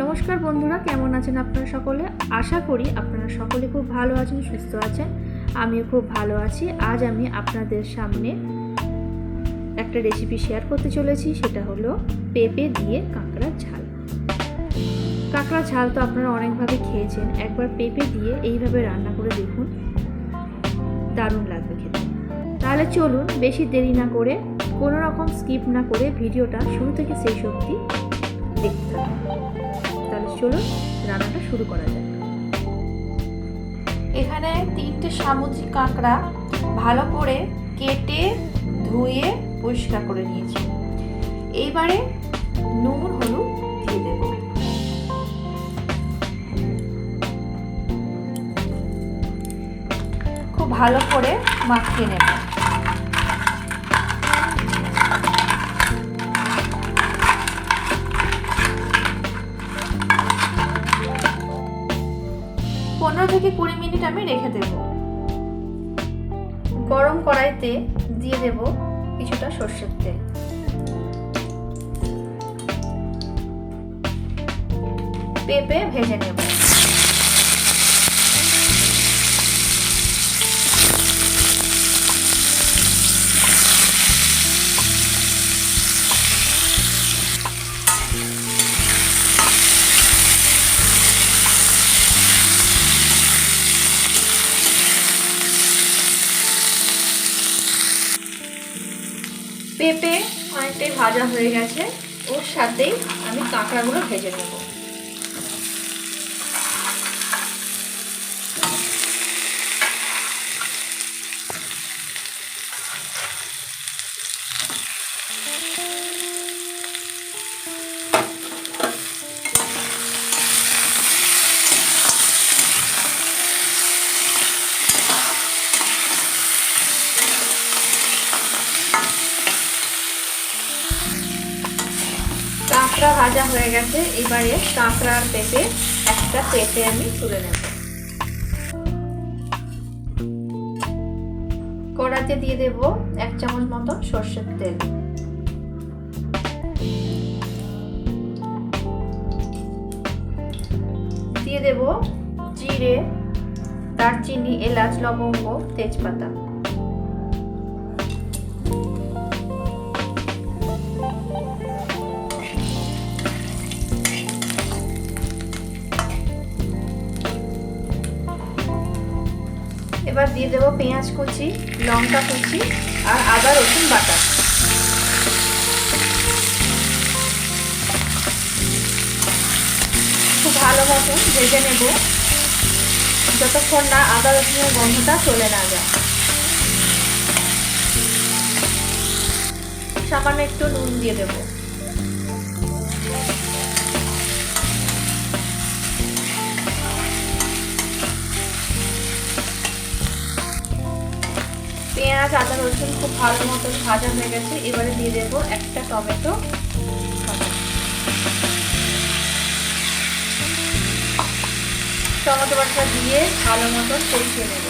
নমস্কার বন্ধুরা, কেমন আছেন আপনারা সকলে? আশা করি আপনারা সকলে খুব ভালো আছেন, সুস্থ আছেন। আমিও খুব ভালো আছি। আজ আমি আপনাদের সামনে একটা রেসিপি শেয়ার করতে চলেছি, সেটা হলো পেঁপে দিয়ে কাঁকড়ার ঝাল। কাঁকড়ার ঝাল তো আপনারা অনেকভাবে খেয়েছেন, একবার পেঁপে দিয়ে এইভাবে রান্না করে দেখুন, দারুণ লাগবে খেতে। তাহলে চলুন বেশি দেরি না করে, কোনো রকম স্কিপ না করে ভিডিওটা শুরু থেকে শেষ অবধি দেখতে থাকুন। তাহলে চলুন রান্নাটা শুরু করা যাক। এখানে 3টে সামুদ্রিক কাঁকড়া ভালো করে কেটে ধুয়ে পরিষ্কার করে নিয়েছি। এইবারে নুন হলুদ দিয়ে দেব। খুব ভালো করে মাখিয়ে নেব। পনেরো থেকে 20 মিনিট আমি রেখে দেব। গরম কড়াইতে দিয়ে দেব কিছুটা সরষের তেল। পেঁপে ভেজে নেব। পেঁপে অনেকটাই ভাজা হয়ে গেছে, ওর সাথেই আমি কাঁকড়াগুলো ভেজে নেব। কাঁকড়া ভাজা হয়ে গেছে, এবারে কাঁকড়া আর পেঁপে একটা প্লেটে আমি তুলে নেব। কড়াইতে দিয়ে দেব 1 চামচ মতো সরষের তেল। দিয়ে দেব জিরে, দারচিনি, এলাচ, লবঙ্গ, তেজপাতা। এবার দিয়ে দেবো পেঁয়াজ কুচি, লঙ্কা কুচি আর আদা রসুন বাটা। খুব ভালো মতো ভেজে নেব, যতক্ষণ না আদা রসুনের গন্ধটা চলে না যায়। সামান্য একটু নুন দিয়ে দেবো। পেঁয়াজ, আদা, রসুন খুব ভালো মতো ভাজা হয়ে গেছে, এবারে দিয়ে দেবো একটা টমেটো। টমেটো বাটা দিয়ে ভালো মতো কষিয়ে নেব।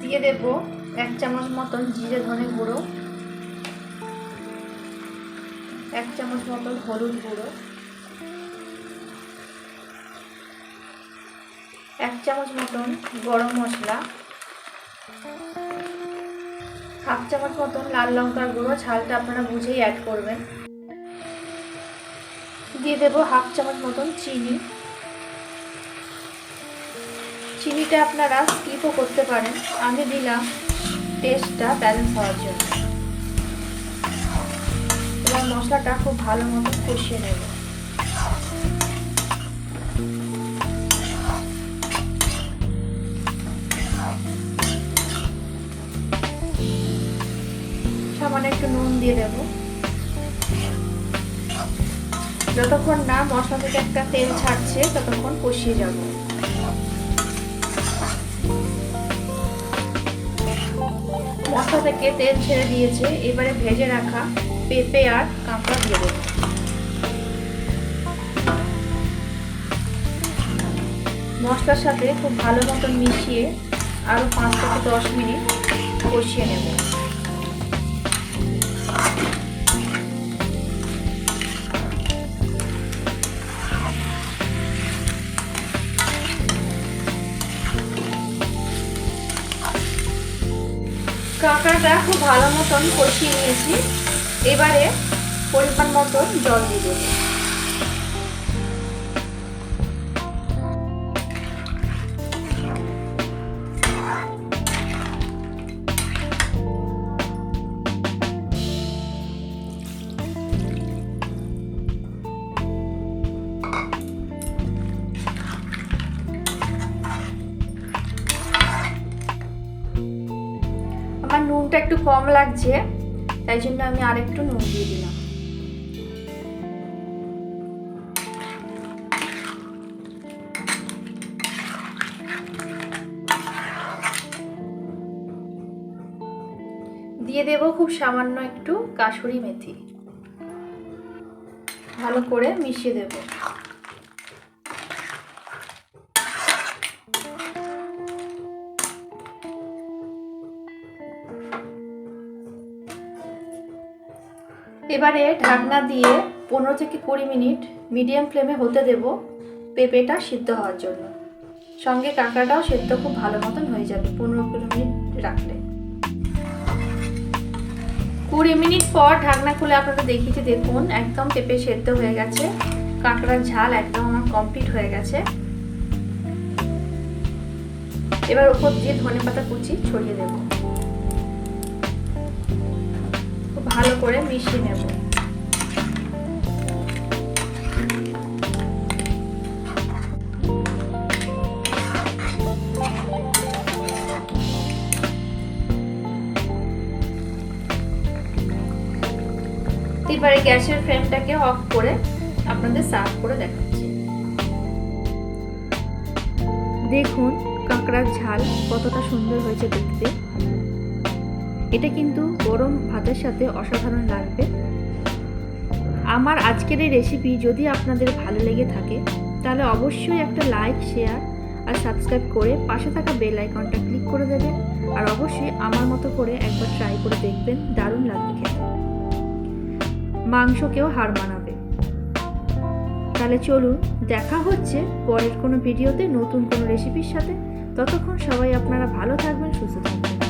দিয়ে দেব 1 চামচ মতন জিরে ধনে গুঁড়ো, 1 চামচ মতন হলুদ গুঁড়ো, 1 চামচ মতন গরম মশলা, 1/2 চামচ মতন লাল লঙ্কার গুঁড়ো, ঝালটা আপনারা বুঝেই অ্যাড করবেন। দিয়ে দেব 1/2 চামচ মতন চিনি। চিনিটা আপনারা স্কিপও করতে পারেন, আমি দিলাম টেস্টটা ব্যালেন্স হওয়ার জন্য। এবার মশলাটা খুব ভালো মতো কষিয়ে নেব। সামান্য একটু নুন দিয়ে দেব। যতক্ষণ না মশলা থেকে একটা তেল ছাড়ছে ততক্ষণ কষিয়ে যাব। মশলা থেকে তেল ছেড়ে দিয়েছে, এবারে ভেজে রাখা পেঁপে আর কাঁকড়া দিয়ে দেব। মশলার সাথে খুব ভালো মতন মিশিয়ে আরও 5 থেকে 10 মিনিট কষিয়ে নেব। কাঁকড়াটা খুব ভালো মতন কষিয়ে নিয়েছি। এবারে পরিমাণ মতন জল দিয়ে দেবো। আমার নুনটা একটু কম লাগছে, তাই জন্য আমি আরেকটু নুন দিয়ে দিলাম। দিয়ে দেব খুব সামান্য একটু কাসুরি মেথি। ভালো করে মিশিয়ে দেব। এবারে ঢাকনা দিয়ে 15 থেকে 20 মিনিট মিডিয়াম ফ্লেমে হতে দেব পেঁপেটা সিদ্ধ হওয়ার জন্য। সঙ্গে কাঁকড়াটাও সেদ্ধ খুব ভালো মতন হয়ে যাবে 15-20 মিনিট রাখলে। 20 মিনিট পর ঢাকনা খুলে আপনাদের দেখিয়েছি, দেখুন একদম পেঁপে সেদ্ধ হয়ে গেছে, কাঁকড়ার ঝাল একদম আমার কমপ্লিট হয়ে গেছে। এবার উপর দিয়ে ধনেপাতা কুচি ছড়িয়ে দেব। খুব ভালো করে মিশিয়ে নেব। এবারে গ্যাসের ফ্লেমটাকে অফ করে আপনাদের সার্ভ করে দেখাচ্ছি। দেখুন কাঁকড়ার ঝাল কতটা সুন্দর হয়েছে দেখতে। এটা কিন্তু গরম ভাতের সাথে অসাধারণ লাগবে। আমার আজকের এই রেসিপি যদি আপনাদের ভালো লেগে থাকে তাহলে অবশ্যই একটা লাইক, শেয়ার আর সাবস্ক্রাইব করে পাশে থাকা বেল আইকনটা ক্লিক করে দেবেন। আর অবশ্যই আমার মতো করে একবার ট্রাই করে দেখবেন, দারুণ লাগবে খেতে, মাংসকেও হার মানাবে। তাহলে চলুন দেখা হচ্ছে পরের কোনো ভিডিওতে নতুন কোনো রেসিপির সাথে। ততক্ষণ সবাই আপনারা ভালো থাকবেন, সুস্থ থাকবেন।